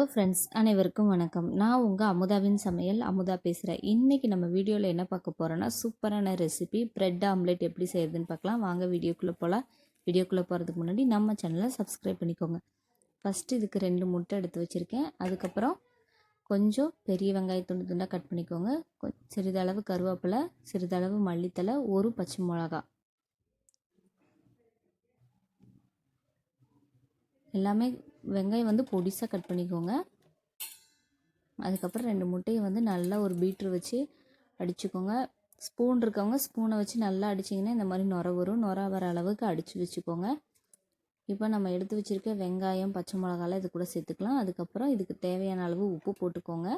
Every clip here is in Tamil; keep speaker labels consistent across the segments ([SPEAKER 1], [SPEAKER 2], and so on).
[SPEAKER 1] ஹலோ ஃப்ரெண்ட்ஸ், அனைவருக்கும் வணக்கம். நான் உங்கள் அமுதாவின் சமையல் அமுதா பேசுகிறேன். இன்றைக்கி நம்ம வீடியோவில் என்ன பார்க்க போகிறோன்னா, சூப்பரான ரெசிபி பிரெட் ஆம்லெட் எப்படி செய்கிறதுன்னு பார்க்கலாம். வாங்க வீடியோக்குள்ளே போகலாம். வீடியோக்குள்ளே போகிறதுக்கு முன்னாடி நம்ம சேனலை சப்ஸ்கிரைப் பண்ணிக்கோங்க. ஃபஸ்ட்டு இதுக்கு 2 முட்டை எடுத்து வச்சுருக்கேன். அதுக்கப்புறம் கொஞ்சம் பெரிய வெங்காயம் துண்டு துண்டாக கட் பண்ணிக்கோங்க. சிறிதளவு கருவேப்பிலை, சிறிதளவு மல்லித்தலை, ஒரு பச்சை மிளகா, எல்லாமே வெங்காயம் வந்து பொடிசாக கட் பண்ணிக்கோங்க. அதுக்கப்புறம் 2 முட்டையை வந்து நல்லா ஒரு பீட்ரு வச்சு அடிச்சுக்கோங்க. ஸ்பூன் இருக்கவங்க ஸ்பூனை வச்சு நல்லா அடிச்சிங்கன்னா இந்த மாதிரி நுர வரும். நுர வர அளவுக்கு அடித்து வச்சுக்கோங்க. இப்போ நம்ம எடுத்து வச்சுருக்க வெங்காயம், பச்சை மிளகாலாம் இது கூட சேர்த்துக்கலாம். அதுக்கப்புறம் இதுக்கு தேவையான அளவு உப்பு போட்டுக்கோங்க.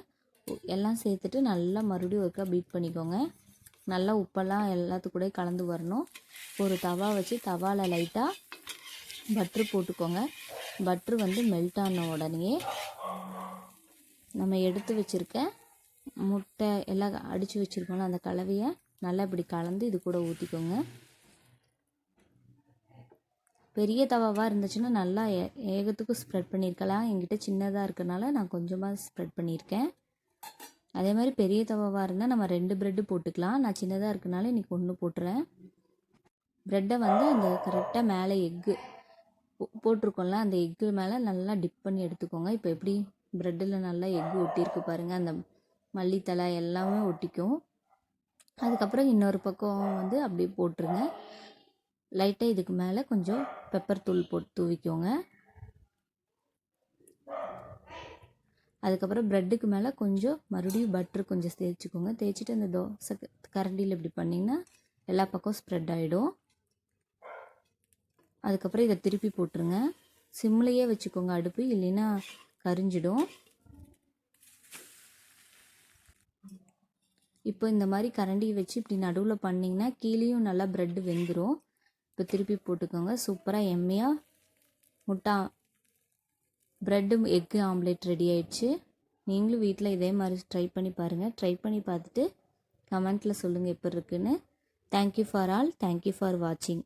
[SPEAKER 1] எல்லாம் சேர்த்துட்டு நல்லா மறுபடியும் ஒருக்கா பீட் பண்ணிக்கோங்க. நல்லா உப்பெல்லாம் எல்லாத்து கூட கலந்து வரணும். ஒரு தவா வச்சு தவாவில் லைட்டாக பட்ரு போட்டுக்கோங்க. பட்ரு வந்து மெல்ட் ஆன உடனே நம்ம எடுத்து வச்சுருக்க முட்டை எல்லாம் அடித்து வச்சுருக்கோம்ல, அந்த கலவையை நல்லா இப்படி கலந்து இது கூட ஊற்றிக்கோங்க. பெரிய தவாவாக இருந்துச்சுன்னா நல்லா ஏகத்துக்கும் ஸ்ப்ரெட் பண்ணியிருக்கலாம். என்கிட்ட சின்னதாக இருக்கனால நான் கொஞ்சமாக ஸ்ப்ரெட் பண்ணியிருக்கேன். அதே மாதிரி பெரிய தவாவாக இருந்தால் நம்ம 2 ப்ரெட்டு போட்டுக்கலாம். நான் சின்னதாக இருக்கனால இன்றைக்கி 1 போட்டுறேன். ப்ரெட்டை வந்து அந்த கரெக்டாக மேலே எக்கு போட்டிருக்கோம்ல, அந்த எக்கு மேலே நல்லா டிப் பண்ணி எடுத்துக்கோங்க. இப்போ எப்படி ப்ரெட்டில் நல்லா எக்கு ஒட்டியிருக்கு பாருங்கள், அந்த மல்லித்தலை எல்லாமே ஒட்டிக்கும். அதுக்கப்புறம் இன்னொரு பக்கம் வந்து அப்படியே போட்டுருங்க. லைட்டாக இதுக்கு மேலே கொஞ்சம் பெப்பர் தூள் போட்டு தூவிக்கோங்க. அதுக்கப்புறம் ப்ரெட்டுக்கு மேலே கொஞ்சம் மறுபடியும் பட்ரு கொஞ்சம் தேய்ச்சிக்கோங்க. தேய்ச்சிட்டு அந்த தோசை கரண்டியில் இப்படி பண்ணிங்கன்னா எல்லா பக்கம் ஸ்ப்ரெட் ஆகிடும். அதுக்கப்புறம் இதை திருப்பி போட்டுருங்க. சிம்லையே வச்சுக்கோங்க அடுப்பு, இல்லைன்னா கரிஞ்சிடும். இப்போ இந்த மாதிரி கரண்டியை வச்சு இப்படி நடுவில் பண்ணிங்கன்னா கீழேயும் நல்லா ப்ரெட்டு வெந்துடும். இப்போ திருப்பி போட்டுக்கோங்க. சூப்பராக எம்மையாக முட்டை ப்ரெட்டு எக்கு ஆம்லேட் ரெடி ஆயிடுச்சு. நீங்களும் வீட்டில் இதே மாதிரி ட்ரை பண்ணி பாருங்கள். ட்ரை பண்ணி பார்த்துட்டு கமெண்ட்டில் சொல்லுங்கள் எப்படி இருக்குன்னு. Thank you for all. Thank you for வாட்சிங்.